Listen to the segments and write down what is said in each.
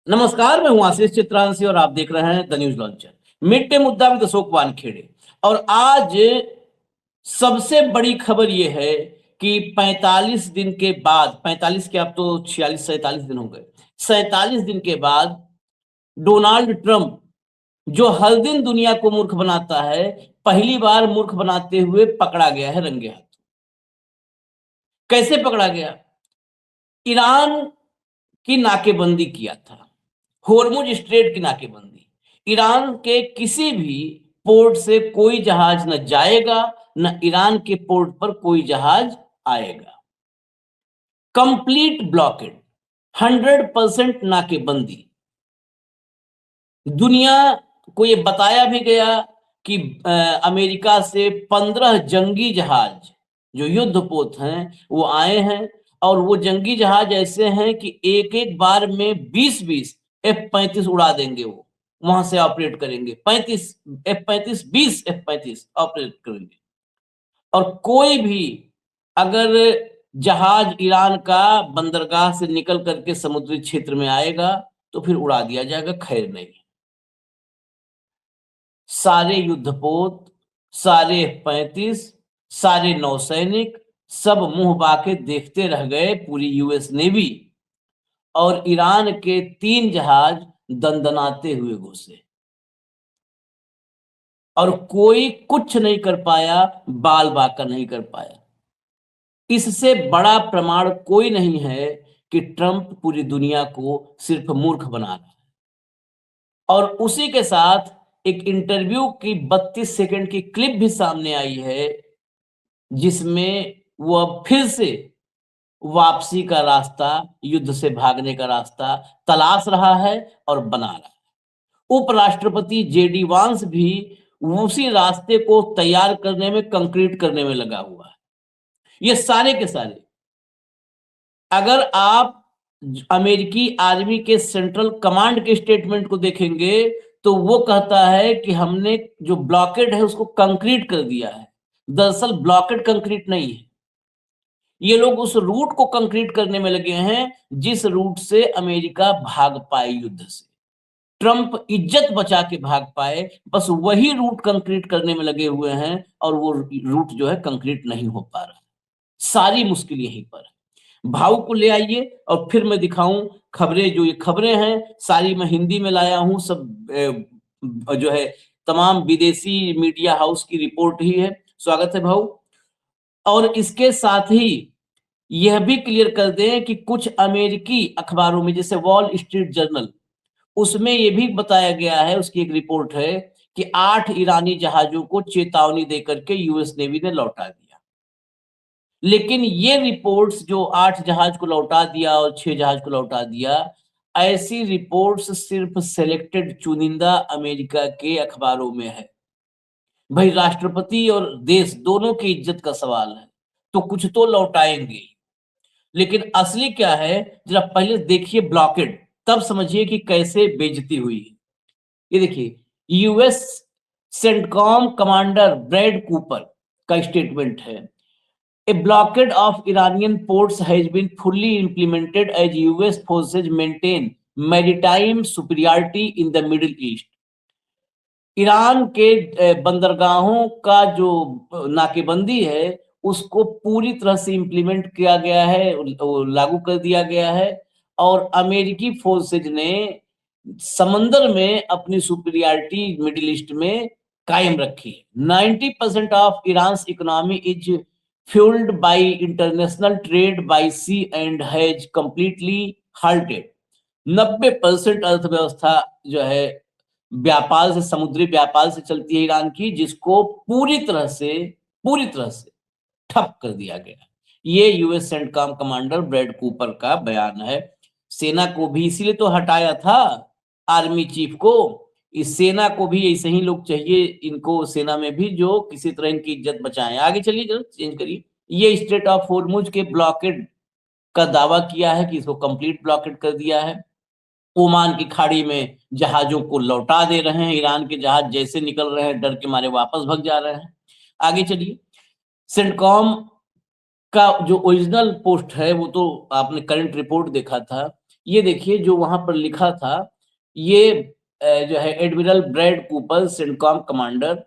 नमस्कार, मैं हूं आशीष चित्रांशी और आप देख रहे हैं the news launcher. Mid day मुद्दा में अशोक वानखेड़े। और आज सबसे बड़ी खबर यह है कि 45 दिन के बाद, 45 के अब तो 46 47 दिन हो गए, 47 दिन के बाद डोनाल्ड ट्रंप, जो हर दिन दुनिया को मूर्ख बनाता है, पहली बार मूर्ख बनाते हुए पकड़ा गया है रंगे हाथ। कैसे पकड़ा गया? ईरान की नाकेबंदी किया था, होर्मुज स्ट्रेट की नाकेबंदी। ईरान के किसी भी पोर्ट से कोई जहाज न जाएगा, न ईरान के पोर्ट पर कोई जहाज आएगा। कंप्लीट ब्लॉकेड, 100% नाकेबंदी। दुनिया को यह बताया भी गया कि अमेरिका से 15 जंगी जहाज जो युद्धपोत हैं वो आए हैं, और वो जंगी जहाज ऐसे हैं कि एक एक बार में 20-20 F-35 उड़ा देंगे। वो वहां से ऑपरेट करेंगे, 35 F-35, 20 F-35 ऑपरेट करेंगे। और कोई भी अगर जहाज ईरान का बंदरगाह से निकल करके समुद्री क्षेत्र में आएगा तो फिर उड़ा दिया जाएगा, खैर नहीं। सारे युद्धपोत, सारे F-35, सारे नौसैनिक सब मुंह बाके देखते रह गए, पूरी यूएस नेवी। और ईरान के 3 जहाज दंदनाते हुए घुसे और कोई कुछ नहीं कर पाया, बाल बाका नहीं कर पाया। इससे बड़ा प्रमाण कोई नहीं है कि ट्रंप पूरी दुनिया को सिर्फ मूर्ख बना रहा है। और उसी के साथ एक इंटरव्यू की 32 सेकंड की क्लिप भी सामने आई है, जिसमें वो अब फिर से वापसी का रास्ता, युद्ध से भागने का रास्ता तलाश रहा है और बना रहा है। उपराष्ट्रपति जेडी वांस भी उसी रास्ते को तैयार करने में, कंक्रीट करने में लगा हुआ है। ये सारे के सारे, अगर आप अमेरिकी आर्मी के सेंट्रल कमांड के स्टेटमेंट को देखेंगे तो वो कहता है कि हमने जो ब्लॉकेड है उसको कंक्रीट कर दिया है। दरअसल ब्लॉकेड कंक्रीट नहीं है, ये लोग उस रूट को कंक्रीट करने में लगे हैं जिस रूट से अमेरिका भाग पाए युद्ध से, ट्रंप इज्जत बचा के भाग पाए, बस वही रूट कंक्रीट करने में लगे हुए हैं। और वो रूट जो है कंक्रीट नहीं हो पा रहा। सारी मुश्किल यहीं पर है। भाव को ले आइए और फिर मैं दिखाऊं खबरें। जो ये खबरें हैं सारी मैं हिंदी में लाया हूं, सब जो है तमाम विदेशी मीडिया हाउस की रिपोर्ट ही है। स्वागत है भाव। और इसके साथ ही यह भी क्लियर कर दें कि कुछ अमेरिकी अखबारों में, जैसे वॉल स्ट्रीट जर्नल, उसमें यह भी बताया गया है, उसकी एक रिपोर्ट है कि 8 ईरानी जहाजों को चेतावनी देकर के यूएस नेवी ने लौटा दिया। लेकिन ये रिपोर्ट्स, जो 8 जहाज को लौटा दिया और 6 जहाज को लौटा दिया, ऐसी रिपोर्ट्स सिर्फ सिलेक्टेड चुनिंदा अमेरिका के अखबारों में है। भाई, राष्ट्रपति और देश दोनों की इज्जत का सवाल है, तो कुछ तो लौटाएंगे। लेकिन असली क्या है, जरा पहले देखिए ब्लॉकेड, तब समझिए कि कैसे बेइज्जती हुई है। ये देखिए, US CENTCOM commander Brad Cooper का स्टेटमेंट है। A blockade of Iranian ports has been fully implemented as US forces maintain maritime superiority in the Middle East. Iran के बंदरगाहों का जो नाकेबंदी है उसको पूरी तरह से इंप्लीमेंट किया गया है, लागू कर दिया गया है। और अमेरिकी फोर्सेज ने समंदर में अपनी सुपीरियरिटी मिडिल ईस्ट में कायम रखी है। 90% of Iran economy is fuelled by international trade by sea and has completely halted. 90% अर्थव्यवस्था जो है व्यापार से, समुद्री व्यापार से चलती है ईरान की, जिसको पूरी तरह से ठप कर दिया गया। ये US CENTCOM commander Brad Cooper का बयान है। सेना को भी इसीलिए तो हटाया था, आर्मी चीफ को। इस सेना को भी ऐसे ही लोग चाहिए, इनको सेना में भी, जो किसी तरह इनकी इज्जत बचाएं। आगे चलिए, जरा चेंज करिए। ये स्ट्रेट ऑफ होर्मुज के ब्लॉकेड का दावा किया है कि इसको कंप्लीट ब्लॉकेड कर दिया है। ओमान की खाड़ी में जहाजों को लौटा दे रहे हैं, ईरान के जहाज जैसे निकल रहे हैं डर के मारे वापस भग जा रहे हैं। आगे चलिए, सेंटकॉम का जो ओरिजिनल पोस्ट है वो तो आपने करंट रिपोर्ट देखा था ये देखिए जो वहां पर लिखा था, ये जो है admiral Brad Cooper, CENTCOM commander,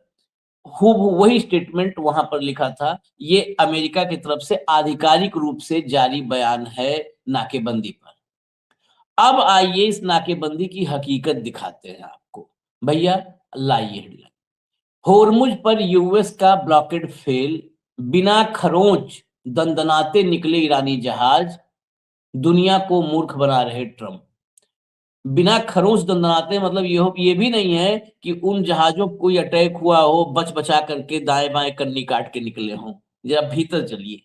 हूबहू वही स्टेटमेंट वहां पर लिखा था। ये अमेरिका की तरफ से आधिकारिक रूप से जारी बयान है नाकेबंदी पर। अब आइए इस नाकेबंदी की हकीकत दिखाते हैं आपको। भैया लाइए हेडलाइन। होर्मुज पर यूएस का ब्लॉकेड फेल, बिना खरोंच दंदनाते निकले ईरानी जहाज, दुनिया को मूर्ख बना रहे ट्रंप। बिना खरोंच दंदनाते मतलब ये भी नहीं है कि उन जहाजों को कोई अटैक हुआ हो, बच बचा करके दाएं बाएं कन्नी काट के निकले हों। जरा भीतर चलिए।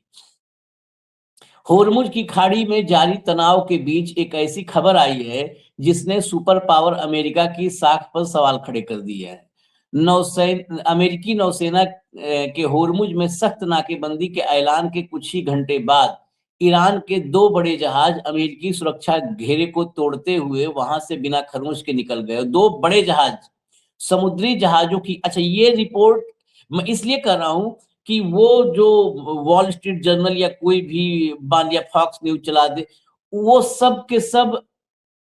होर्मुज की खाड़ी में जारी तनाव के बीच एक ऐसी खबर आई है जिसने सुपर पावर अमेरिका की साख पर सवाल खड़े कर दिए हैं। अमेरिकी नौसेना के होर्मुज में सख्त नाकेबंदी के ऐलान के कुछ ही घंटे बाद ईरान के दो बड़े जहाज अमेरिकी सुरक्षा घेरे को तोड़ते हुए वहां से बिना खरोंच के निकल गए। दो बड़े जहाज, समुद्री जहाजों की, अच्छा ये रिपोर्ट मैं इसलिए कर रहा हूं कि वो जो वॉल स्ट्रीट जर्नल या कोई भी बान या फॉक्स न्यूज चला दे, वो सब के सब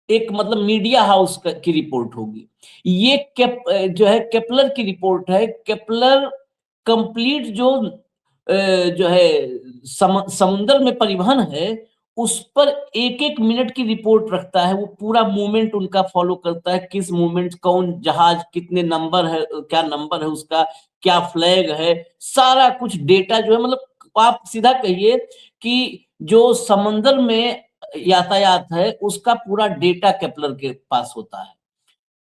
एक मतलब मीडिया हाउस की रिपोर्ट होगी। ये जो है केपलर की रिपोर्ट है। केपलर कंप्लीट जो है समुद्र में परिवहन है, उस पर एक एक मिनट की रिपोर्ट रखता है। वो पूरा मूवमेंट उनका फॉलो करता है, किस मूवमेंट, कौन जहाज, कितने नंबर है, क्या नंबर है उसका, क्या फ्लैग है, सारा कुछ डेटा जो है, मतलब आप सीधा कहिए कि जो समंदर में यातायात है उसका पूरा डेटा केपलर के पास होता है।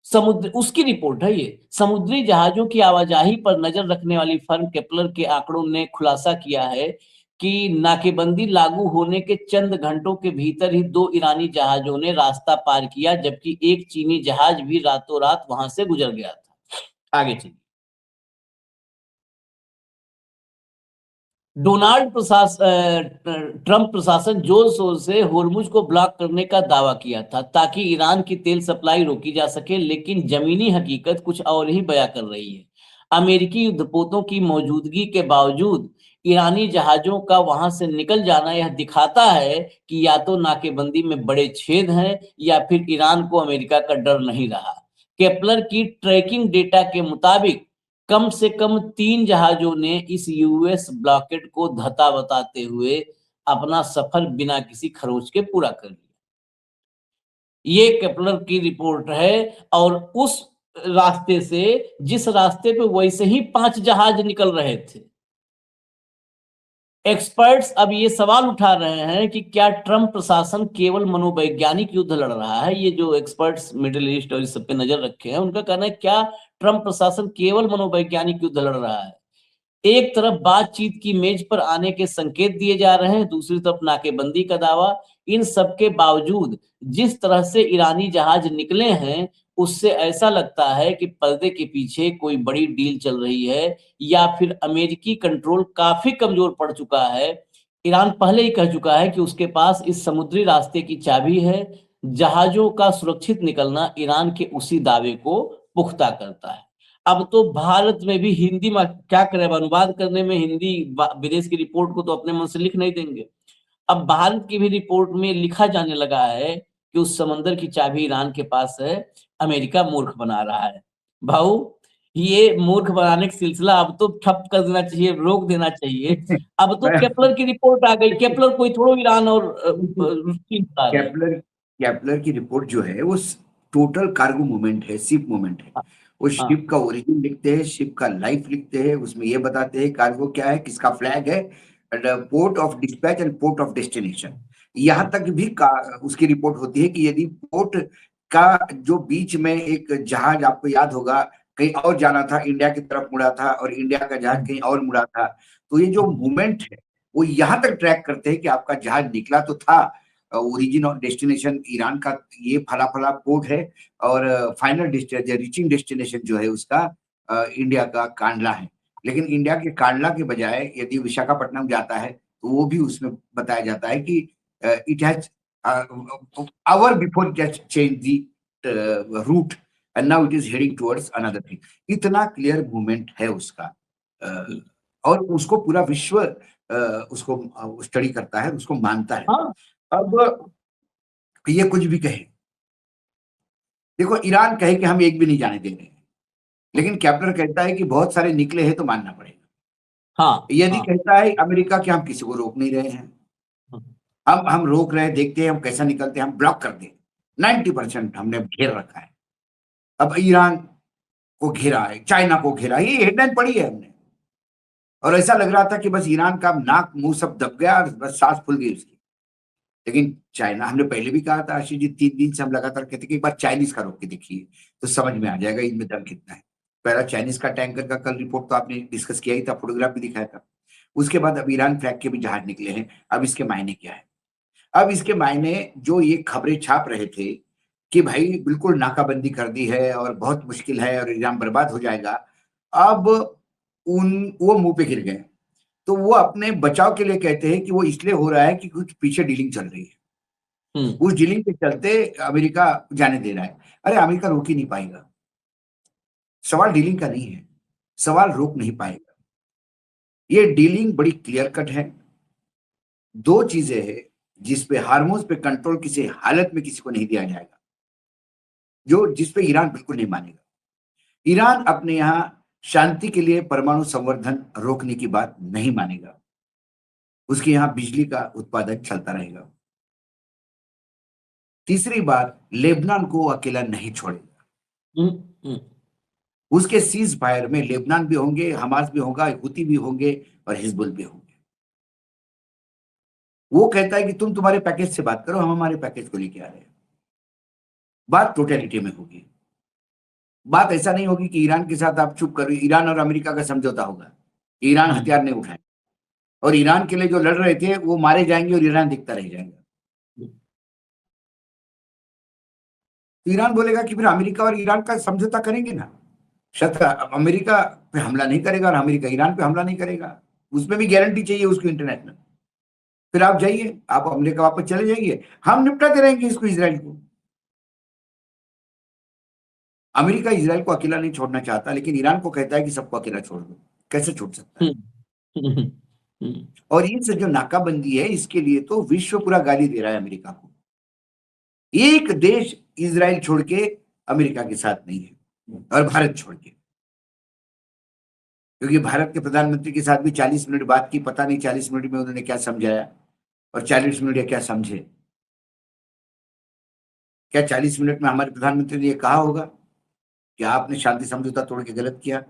समुद्र उसकी रिपोर्ट है ये। समुद्री जहाजों की आवाजाही पर नजर रखने वाली फर्म केपलर के आंकड़ों ने खुलासा किया है कि नाकेबंदी लागू होने के चंद घंटों के भीतर ही दो ईरानी जहाजों ने रास्ता पार किया, जबकि एक चीनी जहाज भी रातों रात वहां से गुजर गया था। आगे चलिए। ट्रंप प्रशासन जोर शोर से होर्मुज को ब्लॉक करने का दावा किया था ताकि ईरान की तेल सप्लाई रोकी जा सके, लेकिन जमीनी हकीकत कुछ और ही बयां कर रही है। अमेरिकी युद्धपोतों की मौजूदगी के बावजूद ईरानी जहाजों का वहां से निकल जाना यह दिखाता है कि या तो नाकेबंदी में बड़े छेद हैं या फिर ईरान को अमेरिका का डर नहीं रहा। केपलर की ट्रैकिंग डेटा के मुताबिक कम से कम 3 जहाजों ने इस यूएस ब्लॉकेट को धता बताते हुए अपना सफर बिना किसी खरोच के पूरा कर लिया। ये केपलर की रिपोर्ट है। और उस रास्ते से, जिस रास्ते पे वैसे ही 5 जहाज निकल रहे थे। एक्सपर्ट्स अब ये सवाल उठा रहे हैं कि क्या ट्रंप प्रशासन केवल मनोवैज्ञानिक युद्ध लड़ रहा है। ये जो एक्सपर्ट्स मिडिल ईस्ट और इस सब पे नजर रखे हैं, उनका कहना है क्या ट्रंप प्रशासन केवल मनोवैज्ञानिक युद्ध लड़ रहा है। एक तरफ बातचीत की मेज पर आने के संकेत दिए जा रहे हैं, दूसरी तरफ नाकेबंदी का दावा। इन सब के बावजूद जिस तरह से ईरानी जहाज निकले हैं, उससे ऐसा लगता है कि पर्दे के पीछे कोई बड़ी डील चल रही है, या फिर अमेरिकी कंट्रोल काफी कमजोर पड़ चुका है। ईरान पहले ही कह चुका है कि उसके पास इस समुद्री रास्ते की चाबी है। जहाजों का सुरक्षित निकलना ईरान के उसी दावे को पुख्ता करता है। अब तो भारत में भी हिंदी में क्या करें, अनुवाद करने में हिंदी विदेश की रिपोर्ट को तो अपने मन से लिख नहीं देंगे। अब भारत की भी रिपोर्ट में लिखा जाने लगा है कि उस समंदर की चाबी ईरान के पास है, अमेरिका मूर्ख बना रहा है। भाऊ, ये मूर्ख बनाने का सिलसिला अब तो ठप कर देना चाहिए, रोक देना चाहिए। अब तो मैं केपलर की रिपोर्ट आ गई। केपलर कोई थोड़ा ईरान और रूसी बता रहे हैं। कैपलर कैपलर की रिपोर्ट जो है वो टोटल कार्गो मूवमेंट है, शिप मूवमेंट है। हाँ, वो हाँ, शिप का ओरिजिन लिखते हैं, शिप का लाइफ लिखते हैं, उसमें ये बताते हैं कार्गो क्या है, किसका फ्लैग है, port of dispatch and port of destination. यहाँ तक भी उसकी रिपोर्ट होती है कि यदि पोर्ट का जो बीच में एक जहाज, आपको याद होगा, कहीं और जाना था, इंडिया की तरफ मुड़ा था, और इंडिया का जहाज कहीं और मुड़ा था, तो ये जो मूवमेंट है वो यहाँ तक ट्रैक करते हैं कि आपका जहाज निकला तो था, ओरिजिन और डेस्टिनेशन ईरान का ये फला फला पोर्ट है, और फाइनल डेस्टिनेशन, रीचिंग डेस्टिनेशन जो है उसका इंडिया का कांडला है। लेकिन इंडिया के कांडला के बजाय यदि विशाखापट्टनम जाता है तो वो भी उसमें बताया जाता है कि it has hour before it has change the route and now it is heading towards another thing. इतना क्लियर मूवमेंट है उसका। और उसको पूरा विश्व उसको स्टडी करता है, उसको मानता है। हाँ, अब कि ये कुछ भी कहे। देखो, ईरान कहे कि हम एक भी नहीं जाने दे रहे हैं, लेकिन कैप्टन कहता है कि बहुत सारे निकले हैं तो मानना पड़ेगा। हाँ यदि हाँ कहता है अमेरिका कि हम किसी को रोक नहीं रहे हैं, हम रोक रहे हैं, देखते हैं हम कैसा निकलते हैं, हम ब्लॉक कर दें। 90% हमने घेर रखा है। अब ईरान को घेरा है, चाइना को घेरा है, ये हेडलाइन पढ़ी है हमने, और ऐसा लग रहा था कि बस ईरान का नाक मुंह सब दब गया और बस सांस फूल गई उसकी। लेकिन चाइना, हमने पहले भी कहा था आशीष जी, 3 दिन से हम लगातार कहते कि एक बार चाइनीज का रोक के देखिए तो समझ में आ जाएगा इनमें दम कितना है। पहला चाइनीज का टैंकर का कल रिपोर्ट तो आपने डिस्कस किया ही था, फोटोग्राफ भी दिखाया था। उसके बाद अब ईरान फ्लैग के भी जहाज निकले हैं। अब इसके मायने क्या है? अब इसके मायने, जो ये खबरें छाप रहे थे कि भाई बिल्कुल नाकाबंदी कर दी है और बहुत मुश्किल है और ईरान बर्बाद हो जाएगा, अब वो मुंह पे गिर गए। तो वो अपने बचाव के लिए कहते हैं कि वो इसलिए हो रहा है कि कुछ पीछे डीलिंग चल रही है। उस डीलिंग के चलते अमेरिका जाने दे रहा है। अरे अमेरिका रोक ही नहीं पाएगा। सवाल डीलिंग का नहीं है, सवाल रोक नहीं पाएगा। ये डीलिंग बड़ी क्लियर कट है। दो चीजें हैं जिसपे हार्मोज पे कंट्रोल किसी हालत में किसी को नहीं दिया जाएगा, जो जिसपे ईरान बिल्कुल नहीं मानेगा। ईरान अपने यहां शांति के लिए परमाणु संवर्धन रोकने की बात नहीं मानेगा। उसके यहां बिजली का उत्पादन चलता रहेगा। तीसरी बात, लेबनान को अकेला नहीं छोड़ेगा। हम्म, उसके सीज फायर में लेबनान भी होंगे, हमास भी होगा, हुती भी होंगे और हिजबुल भी होंगे। वो कहता है कि तुम तुम्हारे पैकेज से बात करो, हम हमारे पैकेज को लेके आ रहे हैं। बात टोटलिटी में होगी। बात ऐसा नहीं होगी कि ईरान के साथ आप चुप करो, ईरान और अमेरिका का समझौता होगा, ईरान हथियार नहीं उठाए और ईरान के लिए जो लड़ रहे थे वो मारे जाएंगे और ईरान दिखता रह जाएगा। तो ईरान बोलेगा कि फिर अमेरिका और ईरान का समझौता करेंगे ना, शायद अमेरिका पे हमला नहीं करेगा और अमेरिका ईरान पे हमला नहीं करेगा। उसमें भी गारंटी चाहिए उसको इंटरनेशनल। फिर आप जाइए, आप अमेरिका वापस चले जाइए, हम निपटाते रहेंगे इसको, इसराइल को। अमेरिका इसराइल को अकेला नहीं छोड़ना चाहता, लेकिन ईरान को कहता है कि सबको अकेला छोड़ दो। कैसे छूट सकता है? हम्म, हम्म, और ये जो नाकाबंदी है, इसके लिए तो विश्व पूरा गाली दे रहा है अमेरिका को। एक देश इसराइल छोड़ के अमेरिका के साथ नहीं है, और भारत छोड़ के। क्योंकि भारत के प्रधानमंत्री के साथ भी 40 मिनट बात की, पता नहीं 40 मिनट में उन्होंने क्या समझाया और 40 मिनट या क्या समझे। क्या 40 मिनट में हमारे प्रधानमंत्री ने यह कहा होगा कि आपने शांति समझौता तोड़ के गलत किया,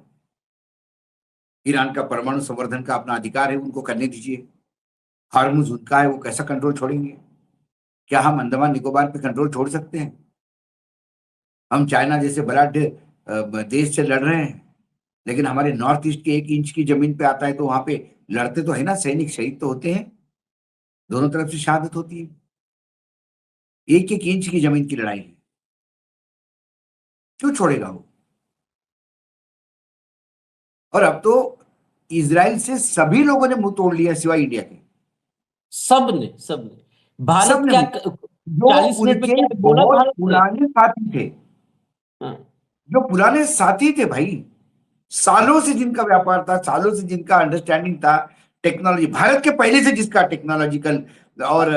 ईरान का परमाणु संवर्धन का अपना अधिकार है, उनको करने दीजिए, हार्मुज उनका है, वो कैसा कंट्रोल छोड़ेंगे? क्या हम अंडमान निकोबार पे कंट्रोल छोड़ सकते हैं? हम चाइना जैसे बड़ा देश से लड़ रहे हैं, लेकिन हमारे नॉर्थ ईस्ट के 1 इंच की जमीन पे आता है तो वहां पे लड़ते तो है ना, सैनिक शहीद तो होते हैं, दोनों तरफ से शहादत होती है। 1-1 इंच की जमीन की लड़ाई है, क्यों छोड़ेगा वो? और अब तो इसराइल से सभी लोगों ने मुंह तोड़ लिया सिवाय इंडिया के। सबने भारत सबने क्या मुंह, जो 40 मिनट में उनके क्या बोला बहुत भारत ने? पुराने साथी थे, हाँ, जो पुराने साथी थे भाई, सालों से जिनका व्यापार था, सालों से जिनका अंडरस्टैंडिंग था, टेक्नोलॉजी, भारत के पहले से जिसका टेक्नोलॉजिकल और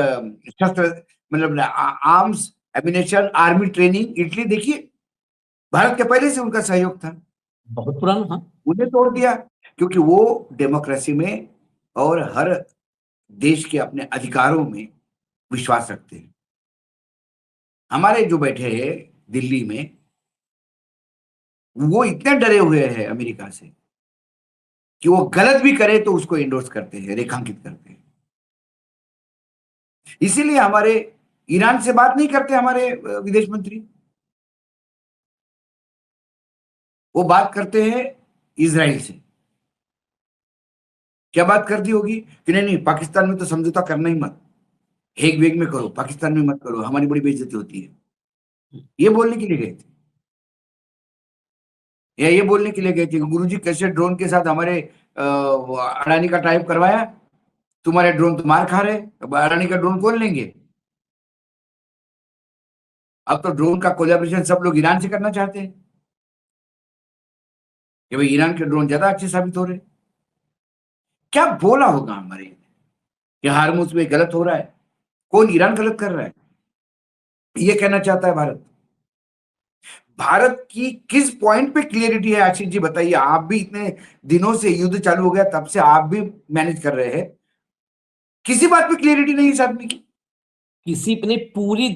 शस्त्र, मतलब arms, ammunition, army training, Italy देखिए, भारत के पहले से उनका सहयोग था। बहुत पुराना, हाँ। उन्हें तोड़ दिया क्योंकि वो डेमोक्रेसी में और हर देश के अपने अधिकारों में विश्वास रखते हैं। हमारे जो बैठे हैं दिल्ली में, वो इतने डरे हुए हैं अमेरिका से कि वो गलत भी करे तो उसको इंडोर्स करते हैं, रेखांकित करते हैं। इसीलिए हमारे ईरान से बात नहीं करते हमारे विदेश मंत्री, वो बात करते हैं इजराइल से। क्या बात कर दी होगी कि नहीं नहीं, पाकिस्तान में तो समझौता करना ही मत, हेग वेग में करो, पाकिस्तान में मत करो, हमारी बड़ी बेइज्जती होती है। ये बोलने के लिए गए थे, या ये बोलने के लिए गए थे कि गुरुजी कैसे ड्रोन के साथ हमारे अडानी का टाइप करवाया, तुम्हारे ड्रोन तो मार खा रहे, अब अडानी का ड्रोन कौन लेंगे? अब तो ड्रोन का कोलैबोरेशन सब लोग ईरान से करना चाहते हैं कि भाई ईरान के ड्रोन ज्यादा अच्छे साबित हो रहे। क्या बोला होगा हमारे कि हारमुज में गलत हो रहा है? कौन ईरान गलत कर रहा है? ये कहना चाहता है भारत? भारत की किस पॉइंट पे क्लियरिटी है आशीष जी, बताइए। आप भी इतने दिनों से युद्ध चालू हो गया तब से आप भी मैनेज कर रहे हैं, किसी बात पे क्लियरिटी नहीं इस आदमी की। किसी ने पूरी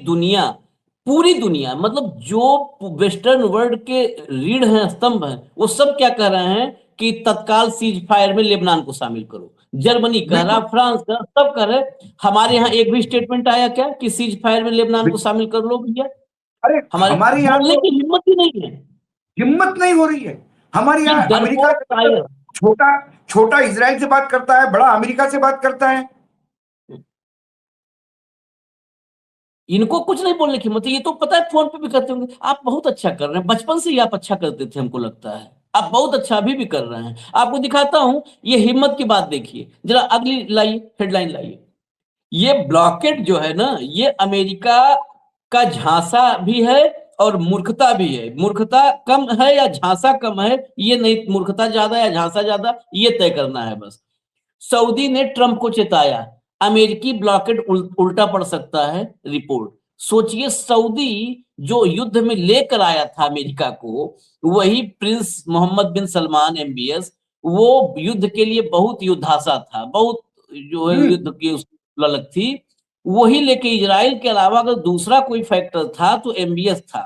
दुनिया मतलब जो वेस्टर्न वर्ल्ड के रीढ़ हैं, स्तंभ हैं, वो सब क्या कह रहे हैं कि तत्काल सीज फायर में लेबनान को शामिल करो। जर्मनी कह रहा, बिल्कुल फ्रांस कह रहा, सब कह रहे। हमारे यहाँ एक भी स्टेटमेंट आया क्या कि सीज फायर में लेबनान को बिल्कुल। शामिल कर लो भैया? अरे हमारे हमारे यहाँ बोलने तो की हिम्मत ही नहीं है। हिम्मत नहीं हो रही है। हमारे ये यहाँ अमेरिका डरपोक से मतलब शायर। छोटा छोटा इजराइल से बात करता है, बड़ा अमेरिका से बात करता है। इनको कुछ नहीं बोलने की हिम्मत है। ये तो पता है फोन पे भी करते होंगे, आप बहुत अच्छा कर रहे हैं, बचपन से ही आप अच्छा करते थे, हमको लगता है आप बहुत अच्छा अभी भी कर रहे हैं। आपको दिखाता हूं, ये हिम्मत की बात देखिए जरा, अगली लाइए, हेडलाइन लाइए। ये ब्लॉकेट जो है ना, ये अमेरिका का झांसा भी है और मूर्खता भी है। मूर्खता कम है या झांसा कम है, ये नहीं, मूर्खता ज्यादा या झांसा ज्यादा, ये तय करना है बस। सऊदी ने ट्रंप को चेताया, अमेरिकी ब्लॉकेड उल्टा पड़ सकता है, रिपोर्ट। सोचिए, सऊदी जो युद्ध में लेकर आया था अमेरिका को, वही प्रिंस मोहम्मद बिन सलमान एमबीएस, वो युद्ध के लिए बहुत युद्धासा था, बहुत जो है हम्म। युद्ध की ललक थी। वही लेके इजराइल के अलावा अगर दूसरा कोई फैक्टर था तो एमबीएस था,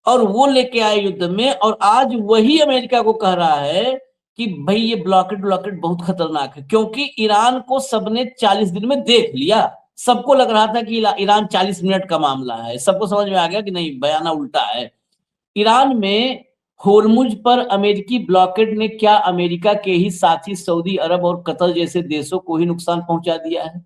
और वो लेके आए युद्ध में। और आज वही अमेरिका को कह रहा है कि भाई ये ब्लॉकेट ब्लॉकेट बहुत खतरनाक है, क्योंकि ईरान को सबने 40 दिन में देख लिया। सबको लग रहा था कि ईरान 40 मिनट का मामला है, सबको समझ में आ गया कि नहीं, बयाना उल्टा है। ईरान में होर्मुज पर अमेरिकी ब्लॉकेड ने क्या अमेरिका के ही साथी सऊदी अरब और कतर जैसे देशों को ही नुकसान पहुंचा दिया है?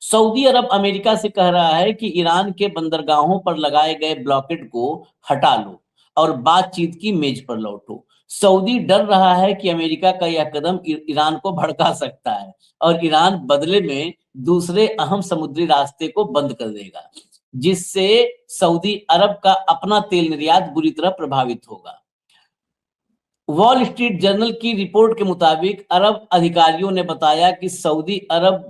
सऊदी अरब अमेरिका से कह रहा है कि ईरान के बंदरगाहों पर लगाए गए ब्लॉकेट को हटा लो और बातचीत की मेज पर लौटो। सऊदी डर रहा है कि अमेरिका का यह कदम ईरान को भड़का सकता है और ईरान बदले में दूसरे अहम समुद्री रास्ते को बंद कर देगा, जिससे सऊदी अरब का अपना तेल निर्यात बुरी तरह प्रभावित होगा। वॉल स्ट्रीट जर्नल की रिपोर्ट के मुताबिक अरब अधिकारियों ने बताया कि सऊदी अरब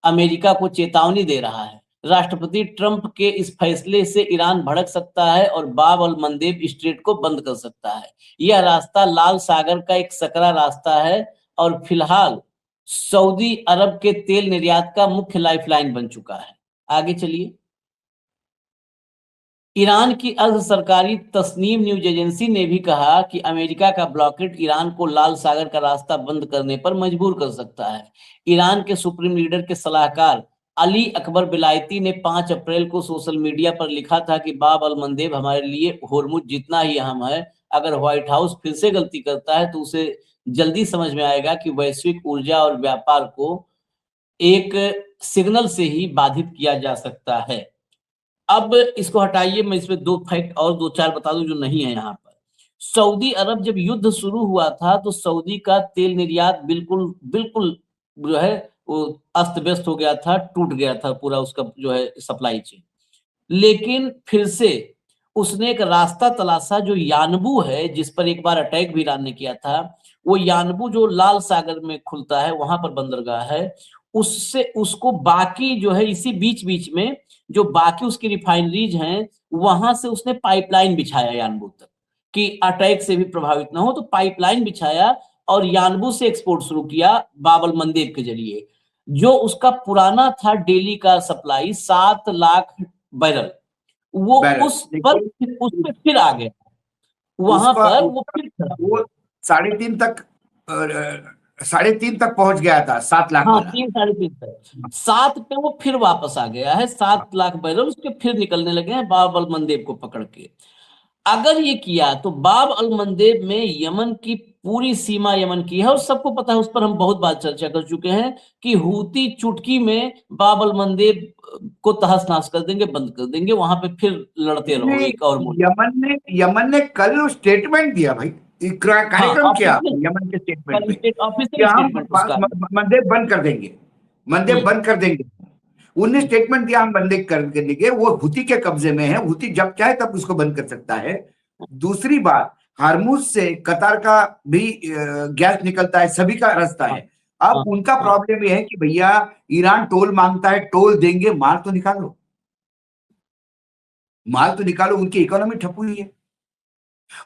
अमेरिका को चेतावनी दे रहा है। राष्ट्रपति ट्रंप के इस फैसले से ईरान भड़क सकता है और बाब अल मंदेब स्ट्रेट को बंद कर सकता है। यह रास्ता लाल सागर का एक सकरा रास्ता है और फिलहाल सऊदी अरब के तेल निर्यात का मुख्य लाइफलाइन बन चुका है। आगे चलिए। ईरान की अर्ध सरकारी तस्नीम न्यूज एजेंसी ने भी कहा कि अमेरिका का ब्लॉकेट ईरान को लाल सागर का रास्ता बंद करने पर मजबूर कर सकता है। ईरान के सुप्रीम लीडर के सलाहकार अली अकबर बिलायती ने 5 अप्रैल को सोशल मीडिया पर लिखा था कि बाब अल मंदेब हमारे लिए होर्मुज जितना ही अहम है। अगर व्हाइट हाउस फिर से गलती करता है तो उसे जल्दी समझ में आएगा कि वैश्विक ऊर्जा और व्यापार को एक सिग्नल से ही बाधित किया जा सकता है। अब इसको हटाइए, मैं इसमें 2 फैक्ट और 2-4 बता दूं जो नहीं है यहाँ पर। सऊदी अरब जब युद्ध शुरू हुआ था तो सऊदी का तेल निर्यात बिल्कुल बिल्कुल जो है वो अस्त व्यस्त हो गया था, टूट गया था पूरा उसका जो है सप्लाई चेन। लेकिन फिर से उसने एक रास्ता तलाशा, जो यानबू है, जिस पर एक बार अटैक भी ईरान ने किया था। वो यानबू जो लाल सागर में खुलता है, वहां पर बंदरगाह है। उससे उसको बाकी जो है इसी बीच बीच में जो बाकी उसकी रिफाइनरीज हैं, वहां से उसने पाइपलाइन बिछाया यानबू तक, कि अटैक से भी प्रभावित ना हो, तो पाइपलाइन बिछाया और यानबू से एक्सपोर्ट शुरू किया बाबल मंदेब के जरिए। जो उसका पुराना था डेली का सप्लाई 7 लाख बैरल, वो बैरल उस पर लेकिन उस पे फिर आ गया, वहां उसका पर वो उसका फिर खड़ा हो वो गया। 3.5 तक 3.5 तक पहुंच गया था, 7 लाख हाँ, वाला। 3 साढ़े 3 तक, 7 पे वो फिर वापस आ गया है। 7 लाख बैरल उसके फिर निकलने लगे हैं बाब अल मंदेब को पकड़ के। अगर ये किया तो बाब अल मंदेब में यमन की पूरी सीमा यमन की है, और सबको पता है, उस पर हम बहुत बार चर्चा कर चुके हैं कि हूती चुटकी में बाब अल मंदेब को तहस नहस कर देंगे, बंद कर देंगे, वहां पे फिर लड़ते रहो नहीं, एक और मुल्क। यमन ने कल स्टेटमेंट दिया भाई, हाँ, कार्यक्रम किया ऑफिशियल, यमन के स्टेटमेंट कल पे स्टेट कि ऑफिशियल हम स्टेटमेंट उसका है। मंदिर बंद कर देंगे, मंदिर हम्म। बंद कर देंगे। उन्हें स्टेटमेंट दिया हम बंद कर देंगे, वो हुती के कब्जे में है, हुती जब चाहे तब उसको बंद कर सकता है। दूसरी बात, हार्मुज से कतार का भी गैस निकलता है, सभी का रास्ता हाँ, है। अब हाँ, उनका हाँ। प्रॉब्लम यह है कि भैया ईरान टोल मांगता है, टोल देंगे, माल तो निकालो। माल तो निकालो, उनकी इकोनॉमी ठप हुई है।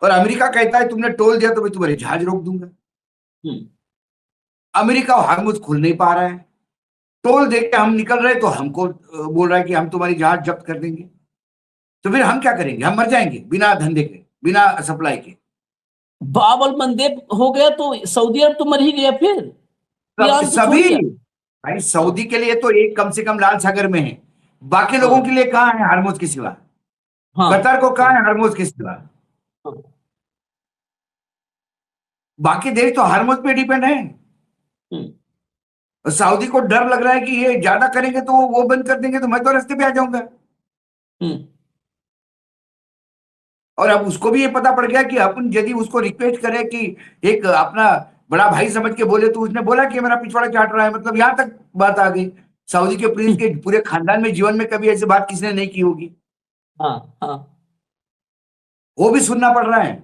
और अमेरिका कहता है तुमने टोल दिया तो मैं तुम्हारे जहाज रोक दूंगा। अमेरिका हार्मुज खुल नहीं पा रहा है, टोल दे के हम निकल रहे तो हमको बोल रहा है कि हम तुम्हारी जहाज जब्त कर देंगे। तो फिर हम क्या करेंगे? हम मर जाएंगे बिना धंधे के, बिना सप्लाई के। बाबल मंदेब हो गया तो सऊदी अरब तो मर ही गया, फिर ईरान तो छूट सभी गया। भाई, सऊदी के लिए तो एक कम से कम लाल सागर में है, बाकी लोगों के हाँ लिए कहाँ है हार्मुज के सिवा? हाँ कतर को कहाँ हाँ है हार्मुज के सिवा? हाँ। बाकी देश तो हार्मुज पे डिपेंड है। हम्म, और सऊदी को डर लग रहा है कि ये ज्यादा करेंगे तो वो बंद कर देंगे तो मैं तो रास्ते पे आ जाऊंगा। हम्म, और अब उसको भी ये पता पड़ गया कि अपन यदि उसको रिक्वेस्ट करें कि एक अपना बड़ा भाई समझ के बोले, तो उसने बोला कि मेरा पिछवाड़ा चाट रहा है, मतलब यहां तक बात आ गई। सऊदी के प्रिंस के पूरे खानदान में जीवन में कभी ऐसी बात किसने नहीं की होगी। हाँ हाँ। वो भी सुनना पड़ रहा है।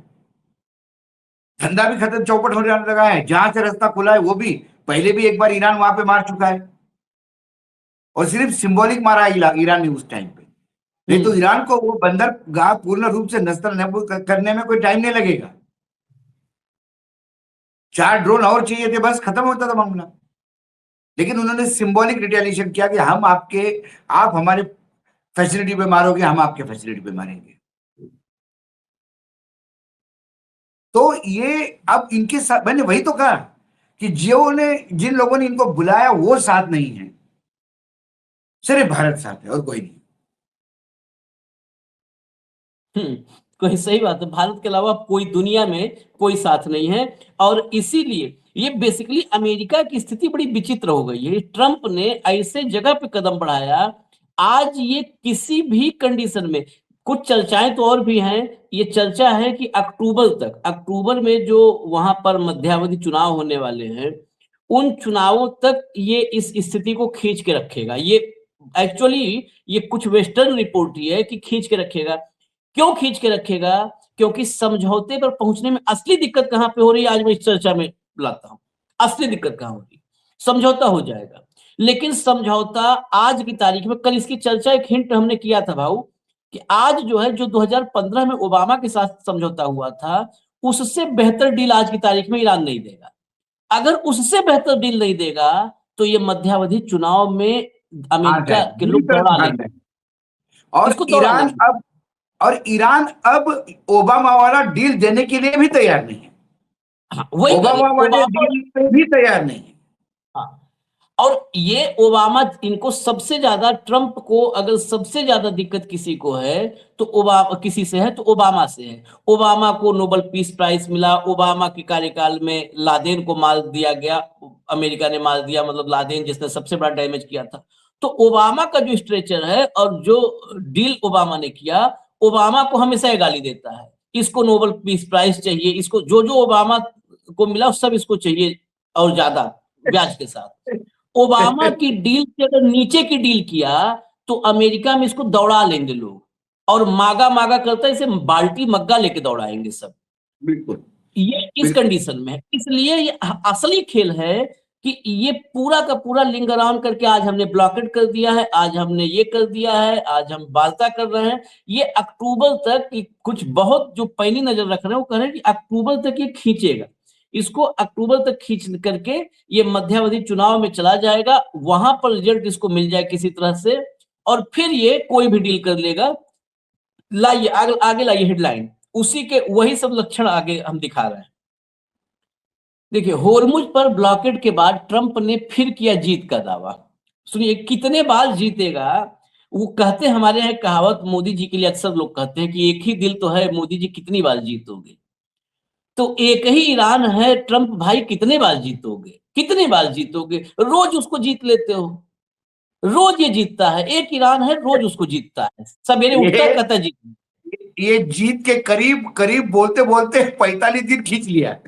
धंधा भी खत्म, चौपट होने लगा है। जहां से रास्ता खुला है वो भी, पहले भी एक बार ईरान वहां पे मार चुका है, और सिर्फ सिंबॉलिक मारा है ईरान ने उस टाइम पे। नहीं तो हम्म, ईरान को वो बंदरगाह पूर्ण रूप से नस्तल करने में कोई टाइम नहीं लगेगा। 4 ड्रोन और चाहिए थे, बस खत्म होता था मामला। लेकिन उन्होंने सिंबॉलिक रिटेलिएशन किया कि आप हमारे फैसिलिटी पे मारोगे, हम आपके फैसिलिटी पे मारेंगे। तो ये अब इनके साथ मैंने वही तो कहा कि जिन लोगों ने इनको बुलाया वो साथ नहीं है, सिर्फ भारत साथ है और कोई नहीं। हम्म। कोई सही बात है, भारत के अलावा कोई दुनिया में कोई साथ नहीं है। और इसीलिए ये बेसिकली अमेरिका की स्थिति बड़ी विचित्र हो गई है। ट्रंप ने ऐसे जगह पे कदम बढ़ाया, आज ये किसी भी कंडीशन में, कुछ चर्चाएं तो और भी हैं। ये चर्चा है कि अक्टूबर में जो वहां पर मध्यावधि चुनाव होने वाले हैं, उन चुनावों तक ये इस स्थिति को खींच के रखेगा। ये एक्चुअली ये कुछ वेस्टर्न रिपोर्ट ही है कि खींच के रखेगा। क्यों खींच के रखेगा? क्योंकि समझौते पर पहुंचने में असली दिक्कत कहां पे हो रही है, आज मैं इस चर्चा में लाता हूं। असली दिक्कत कहां हो रही है? समझौता हो जाएगा, लेकिन समझौता आज की तारीख में, कल इसकी चर्चा एक हिंट हमने किया था भाऊ, कि आज जो है, जो 2015 में ओबामा के साथ समझौता हुआ था, उससे बेहतर डील आज की तारीख में ईरान नहीं देगा। अगर उससे बेहतर डील नहीं देगा तो ये मध्यावधि चुनाव में हार अमेरिका जाएगा, के बुरी लोग तरह दौड़ा से हार लेंगे, जाएगा। और इसको दौड़ा ईरान लेंगे। अब और ईरान अब ओबामा वाला डील देने के लिए भी तैयार नहीं है। हाँ, वही कह रहे ओबामा वाले ओबामा। डील पे भी तैयार नहीं है। हाँ, और ये ओबामा, इनको सबसे ज्यादा, ट्रंप को अगर सबसे ज्यादा दिक्कत किसी को है तो ओबामा, किसी से है तो ओबामा से है। ओबामा को नोबेल पीस प्राइज मिला, ओबामा के कार्यकाल में लादेन को मार दिया गया, अमेरिका ने मार दिया, मतलब लादेन जिसने सबसे बड़ा डैमेज किया था। तो ओबामा का जो स्ट्रेचर है और जो डील ओबामा ने किया, ओबामा को हमेशा ये गाली देता है, इसको नोबेल पीस प्राइज चाहिए, इसको जो जो ओबामा को मिला सब इसको चाहिए, और ज्यादा ब्याज के साथ। ओबामा की डील से अगर नीचे की डील किया तो अमेरिका में इसको दौड़ा लेंगे लोग, और मागा मागा करता है, इसे बाल्टी मग्गा लेके दौड़ाएंगे सब। बिल्कुल ये इस बिल्कुल। कंडीशन में है, इसलिए ये असली खेल है कि ये पूरा का पूरा लिंग अराउंड करके आज हमने ब्लॉकेट कर दिया है, आज हमने ये कर दिया है, आज हम वार्ता कर रहे हैं। ये अक्टूबर तक कुछ बहुत जो पैनी नजर रख रहे हैं वो कह रहे हैं कि अक्टूबर तक ये खींचेगा, इसको अक्टूबर तक खींच करके ये मध्यावधि चुनाव में चला जाएगा, वहां पर रिजल्ट इसको मिल जाए किसी तरह से, और फिर ये कोई भी डील कर लेगा। लाइए आगे आगे लाइए हेडलाइन, उसी के वही सब लक्षण आगे हम दिखा रहे हैं। देखिए, होर्मुज पर ब्लॉकेड के बाद ट्रंप ने फिर किया जीत का दावा। सुनिए, कितने बार जीतेगा? वो कहते हैं, हमारे यहाँ एक कहावत मोदी जी के लिए अक्सर लोग कहते हैं कि एक ही दिल तो है, मोदी जी कितनी बार जीतोगे? तो एक ही ईरान है, ट्रंप भाई कितने बार जीतोगे, कितने बार जीतोगे? रोज उसको जीत लेते हो, रोज ये जीतता है, एक ईरान है, रोज उसको जीतता है, सवेरे उठता है ये कहता है जीत। ये जीत के करीब करीब बोलते बोलते 45 दिन खींच लिया।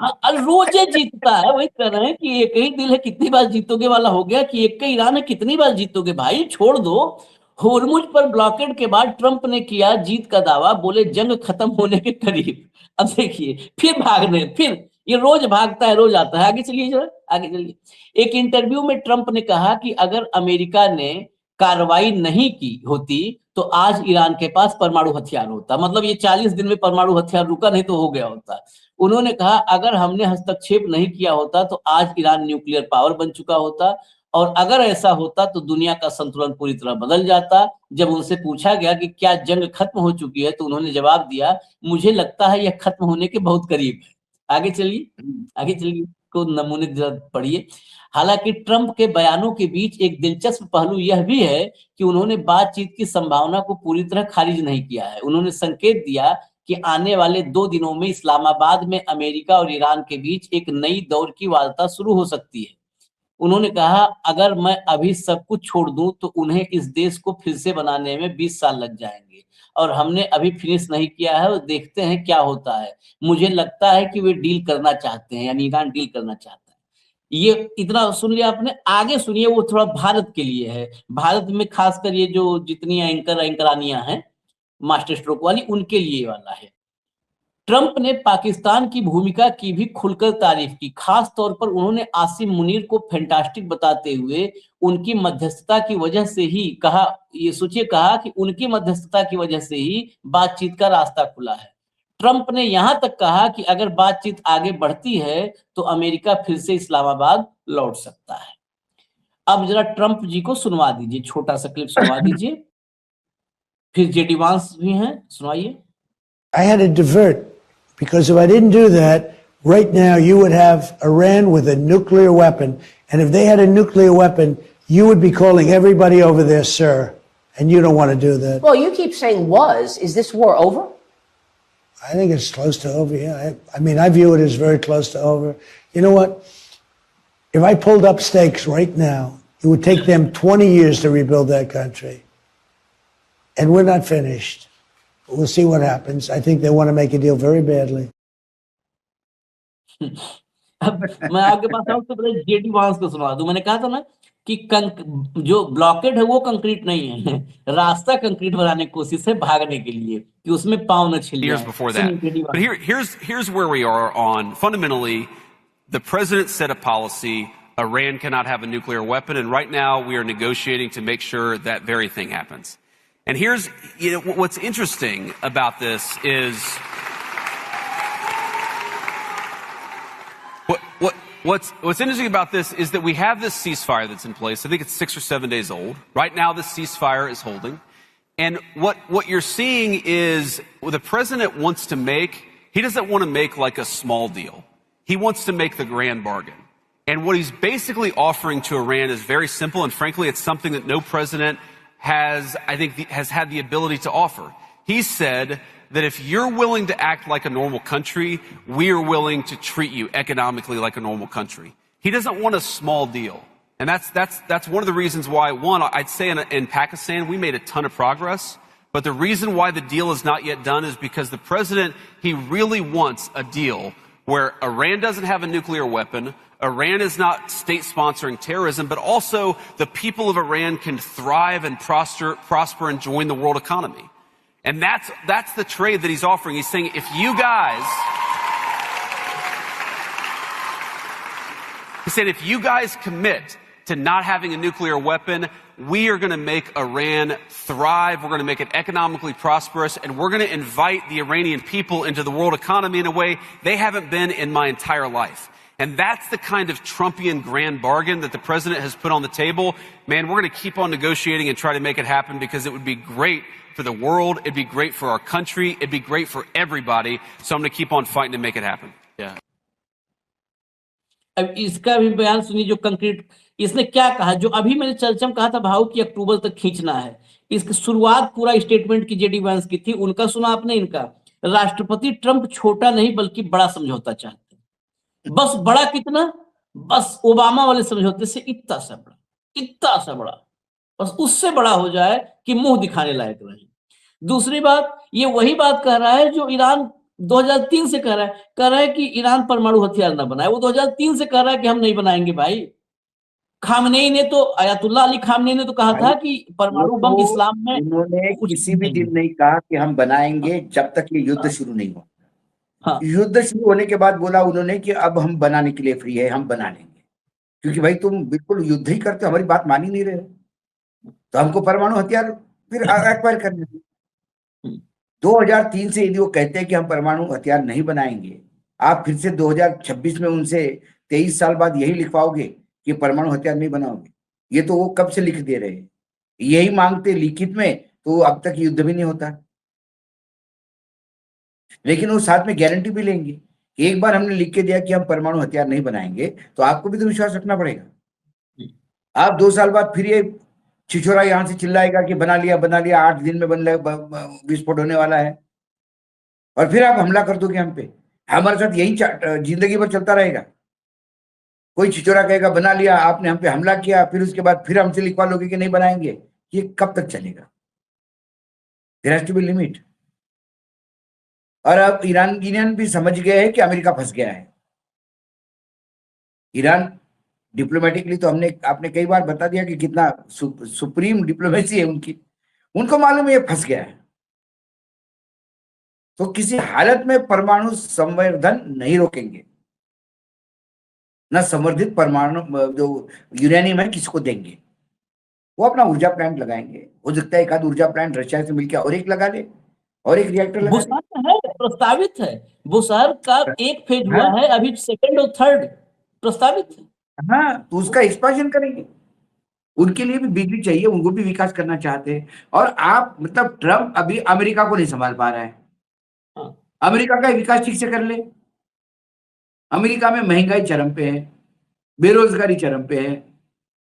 हाँ, रोज ये जीतता है। वही कर रहे हैं कि एक ही दिल है, कितनी बार जीतोगे वाला हो गया, कि एक का ईरान है, कितनी बार जीतोगे भाई, छोड़ दो। होर्मुज पर ब्लॉकेड के बाद ट्रंप ने किया जीत का दावा, बोले जंग खत्म होने के करीब। अब देखिए, फिर भागने, फिर ये रोज भागता है, रोज आता है। आगे चलिए जरा, आगे चलिए। एक इंटरव्यू में ट्रंप ने कहा कि अगर अमेरिका ने कार्रवाई नहीं की होती तो आज ईरान के पास परमाणु हथियार होता। मतलब ये 40 दिन में परमाणु हथियार रुका नहीं तो हो गया होता। उन्होंने कहा अगर हमने हस्तक्षेप नहीं किया होता तो आज ईरान न्यूक्लियर पावर बन चुका होता, और अगर ऐसा होता तो दुनिया का संतुलन पूरी तरह बदल जाता। जब उनसे पूछा गया कि क्या जंग खत्म हो चुकी है, तो उन्होंने जवाब दिया, मुझे लगता है यह खत्म होने के बहुत करीब है। आगे चलिए को नमूने जरा पढ़िए। हालांकि ट्रंप के बयानों के बीच एक दिलचस्प पहलू यह भी है कि उन्होंने बातचीत की संभावना को पूरी तरह खारिज नहीं किया है। उन्होंने संकेत दिया कि आने वाले 2 दिनों में इस्लामाबाद में अमेरिका और ईरान के बीच एक नई दौर की वार्ता शुरू हो सकती है। उन्होंने कहा अगर मैं अभी सब कुछ छोड़ दूं तो उन्हें इस देश को फिर से बनाने में 20 साल लग जाएंगे, और हमने अभी फिनिश नहीं किया है और देखते हैं क्या होता है। मुझे लगता है कि वे डील करना चाहते हैं, यानी ईरान डील करना चाहता है। ये इतना सुन लिया आपने। आगे सुनिए, वो थोड़ा भारत के लिए है। भारत में खासकर ये जो जितनी एंकरानियां हैं मास्टर स्ट्रोक वाली, उनके लिए वाला है। ट्रंप ने पाकिस्तान की भूमिका की भी खुलकर तारीफ की। खास तौर पर उन्होंने आसिम मुनीर को फैंटास्टिक बताते हुए उनकी मध्यस्थता की वजह से ही कहा, ये सोचिए, कहा कि उनकी मध्यस्थता की वजह से ही बातचीत का रास्ता खुला है। ट्रंप ने यहां तक कहा कि अगर बातचीत आगे बढ़ती है तो अमेरिका फिर से इस्लामाबाद लौट सकता है। अब जरा ट्रंप जी को सुनवा दीजिए, छोटा सा क्लिप सुनवा दीजिए। फिर जेडी वांस भी हैं, सुनाइए। I had to divert, because if I didn't do that, right now you would have Iran with a nuclear weapon. And if they had a nuclear weapon, you would be calling everybody over there, sir. And you don't want to do that. Well, you keep saying was. Is this war over? I think it's close to over, yeah. I mean, I view it as very close to over. You know what? If I pulled up stakes right now, it would take them 20 years to rebuild that country. And we're not finished. We'll see what happens. I think they want to make a deal very badly. अब मैं आपके पास आऊं तो पहले JD वांस को सुना दूं। मैंने कहा था ना कि जो ब्लॉकेड है वो कंक्रीट नहीं है, रास्ता कंक्रीट बनाने की कोशिश है भागने के लिए कि उसमें पांव न छिल Years जाए। before that. But here's where we are on fundamentally. The president set a policy. Iran cannot have a nuclear weapon, and right now we are negotiating to make sure that very thing happens. And here's, what's interesting about this is what's interesting about this is that we have this ceasefire that's in place. I think it's 6 or 7 days old. Right now, this ceasefire is holding. And what you're seeing is what the president wants to make, he doesn't want to make like a small deal. He wants to make the grand bargain. And what he's basically offering to Iran is very simple, and frankly, it's something that no president has had the ability to offer. He said that if you're willing to act like a normal country, we are willing to treat you economically like a normal country. He doesn't want a small deal. And that's one of the reasons why, one, I'd say in Pakistan, we made a ton of progress. But the reason why the deal is not yet done is because the president, he really wants a deal where Iran doesn't have a nuclear weapon, Iran is not state-sponsoring terrorism, but also the people of Iran can thrive and prosper and join the world economy. And that's the trade that he's offering. He's saying, if you guys commit to not having a nuclear weapon, we are going to make Iran thrive, we're going to make it economically prosperous, and we're going to invite the Iranian people into the world economy in a way they haven't been in my entire life. And that's the kind of Trumpian grand bargain that the president has put on the table. Man, we're going to keep on negotiating and try to make it happen because it would be great for the world, it'd be great for our country, it'd be great for everybody. So I'm going to keep on fighting to make it happen. Yeah. अब इसका भी बयान सुनिए जो concrete इसने क्या कहा, जो अभी मैंने चर्चा में कहा था भाव की अक्टूबर तक खींचना है। इसकी शुरुआत पूरा स्टेटमेंट की जेडी वांस की थी, उनका सुना आपने। इनका राष्ट्रपति ट्रंप छोटा नहीं बल्कि बड़ा समझौता चाहते हैं। बस बड़ा कितना, बस ओबामा वाले समझौते से इतना सा बड़ा, बस उससे बड़ा हो जाए कि मुंह दिखाने लायक रहे। दूसरी बात, ये वही बात कह रहा है जो ईरान 2003 से कह रहा है कि ईरान परमाणु हथियार ना बनाए। वो 2003 से कह रहा है कि हम नहीं बनाएंगे भाई। खामनेई ने तो, अयातुल्लाह अली खामनेई ने तो कहा था कि परमाणु बम इस्लाम में, उन्होंने किसी भी दिन नहीं कहा कि हम बनाएंगे जब तक ये युद्ध शुरू नहीं हो। हाँ। युद्ध शुरू होने के बाद बोला उन्होंने कि अब हम बनाने के लिए फ्री है, हम बना लेंगे। क्योंकि भाई तुम बिल्कुल युद्ध ही करते हो, हमारी बात मान ही नहीं रहे हो, तो हमको परमाणु हथियार फिर एक्वायर करने दो। 2003 से यदि वो कहते हैं कि हम परमाणु हथियार नहीं बनाएंगे, आप फिर से 2026 में उनसे 23 साल बाद यही लिखवाओगे कि परमाणु हथियार नहीं बनाओगे? ये तो वो कब से लिख दे रहे हैं। यही मांगते लिखित में तो अब तक युद्ध भी नहीं होता। लेकिन वो साथ में गारंटी भी लेंगे। एक बार हमने लिख के दिया कि हम परमाणु हथियार नहीं बनाएंगे, तो आपको भी तो विश्वास रखना पड़ेगा। आप 2 साल बाद फिर ये छिछोरा यहां से चिल्लाएगा कि बना लिया 8 दिन में विस्फोट होने वाला है, और फिर आप हमला कर दोगे हम पे। हमारे साथ यही जिंदगी भर चलता रहेगा। कोई छिछोरा कहेगा बना लिया, आपने हम पे हमला किया, फिर उसके बाद फिर हमसे लिखवा लोगे कि नहीं बनाएंगे। ये कब तक चलेगा? There has to be limit. और अब ईरान भी समझ गए हैं कि अमेरिका फंस गया है। ईरान डिप्लोमेटिकली तो आपने कई बार बता दिया कि कितना सुप्रीम डिप्लोमेसी है उनकी। उनको मालूम है ये फंस गया है। तो किसी हालत में परमाणु संवर्धन नहीं रोकेंगे, ना संवर्धित परमाणु जो यूरेनियम है किसको देंगे। वो अपना ऊर्जा प्लांट लगाएंगे। हो सकता है एक आध ऊर्जा प्लांट रशिया से मिलकर और एक लगा ले, और एक रिएक्टर लगा ले। बुसार है, प्रस्तावित है। बुसार का एक फेज हुआ हाँ? है, अभी सेकंड और थर्ड प्रस्तावित है। हाँ, तो उसका एक्सपांशन करेंगे। उनके लिए भी बिजली चाहिए, उनको भी विकास करना चाहते हैं। और आप मतलब ट्रम्प अभी अमेरिका को नहीं संभाल पा रहा है। हाँ। अमेरिका का विकास ठीक से कर ले। अमेरिका में महंगाई चरम पे है, बेरोजगारी चरम पे है।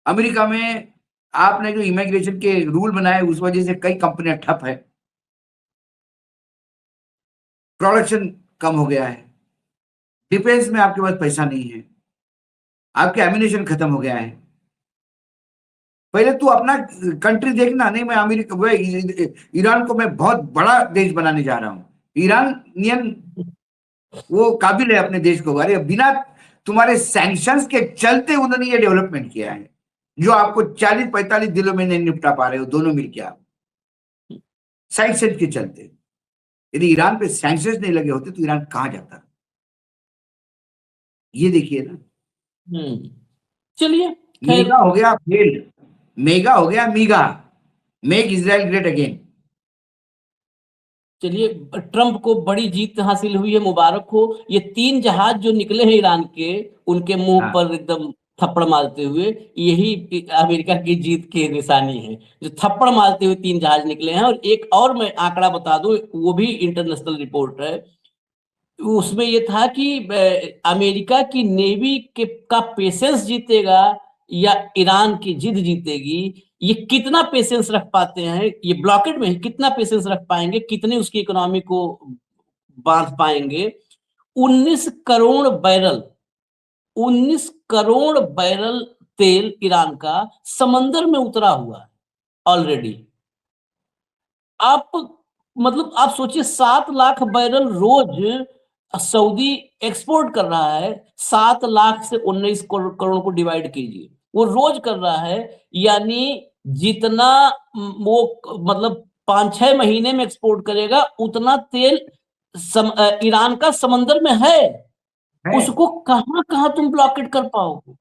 अमेरिका में आपने जो इमिग्रेशन के रूल बनाए उस वजह से कई कंपनियां ठप है, प्रोडक्शन कम हो गया है, डिफेंस में आपके पास पैसा नहीं है, आपके एमिनेशन खत्म हो गया है। पहले तू अपना कंट्री देखना। नहीं, मैं अमेरिका ईरान को मैं बहुत बड़ा देश बनाने जा रहा हूं। ईरानियन वो काबिल है अपने देश को। अरे बिना तुम्हारे सैंक्शंस के चलते उन्होंने ये डेवलपमेंट किया है जो आपको 40-45 दिनों में नहीं निपटा पा रहे हो दोनों मिलकर आप, सैंक्शन के चलते। यदि ईरान पे सैंक्शन नहीं लगे होते तो ईरान कहां जाता? ये देखिए ना। चलिए, मेगा हो गया फेल्ड, मेगा हो गया मीगा, मेक इजराइल ग्रेट अगेन। चलिए, ट्रंप को बड़ी जीत हासिल हुई है, मुबारक हो। ये 3 जहाज जो निकले हैं ईरान के, उनके मुंह हाँ। पर एकदम थप्पड़ मारते हुए, यही अमेरिका की जीत की निशानी है। जो थप्पड़ मारते हुए 3 जहाज निकले हैं। और एक और मैं आंकड़ा बता दूं, वो भी इंटरनेशनल रिपोर्ट है। उसमें ये था कि अमेरिका की नेवी के का पेशेंस जीतेगा या ईरान की जिद जीतेगी। ये कितना पेशेंस रख पाते हैं, ये ब्लॉकेड में कितना पेशेंस रख पाएंगे, कितने उसकी इकोनॉमी को बांध पाएंगे। 19 करोड़ बैरल 19 करोड़ बैरल तेल ईरान का समंदर में उतरा हुआ है ऑलरेडी। आप मतलब आप सोचिए, 7 लाख बैरल रोज सऊदी एक्सपोर्ट कर रहा है। 7 लाख से 19 करोड़ को डिवाइड कीजिए, वो रोज कर रहा है। यानी जितना वो मतलब 5-6 महीने में एक्सपोर्ट करेगा, उतना तेल ईरान का समंदर में है। उसको कहां कहां तुम ब्लॉकेट कर पाओगे?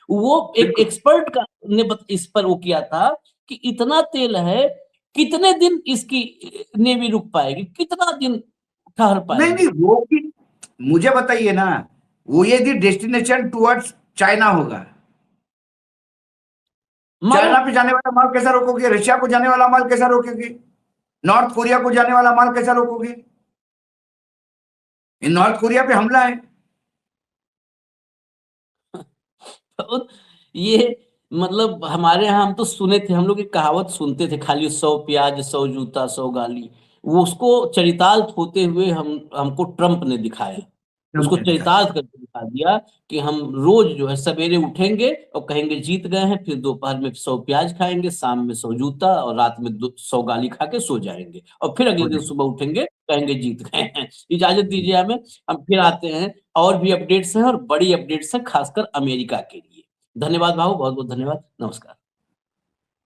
वो एक बिल्कुल। एक्सपर्ट का ने इस पर वो किया था कि इतना तेल है, कितने दिन इसकी नेवी रुक पाएगी, कितना दिन ठहर नहीं पाएगी? नहीं, वो कि मुझे बताइए ना, वो यदि डेस्टिनेशन टुवर्ड्स चाइना होगा, चाइना पे जाने वाला माल कैसा रोकोगे? रशिया को जाने वाला माल कैसा रोकोगे? नॉर्थ कोरिया को जाने वाला माल कैसा रोकोगे? नॉर्थ कोरिया पे हमला है। तो ये मतलब हमारे यहाँ हम तो सुने थे, हम लोग एक कहावत सुनते थे, खाली 100 प्याज 100 जूता 100 गाली। वो उसको चरितार्थ होते हुए हमको ट्रंप ने दिखाया। उसको चरितार्थ करके दिखा दिया कि हम रोज जो है सवेरे उठेंगे और कहेंगे जीत गए हैं, फिर दोपहर में 100 प्याज खाएंगे, शाम में 100 जूता, और रात में 100 गाली खा के सो जाएंगे, और फिर अगले दिन सुबह उठेंगे कहेंगे जीत गए हैं। इजाजत दीजिए हमें, हम फिर आते हैं। और भी अपडेट्स हैं, और बड़ी अपडेट्स हैं खासकर अमेरिका के लिए। धन्यवाद भाऊ, बहुत बहुत धन्यवाद, नमस्कार।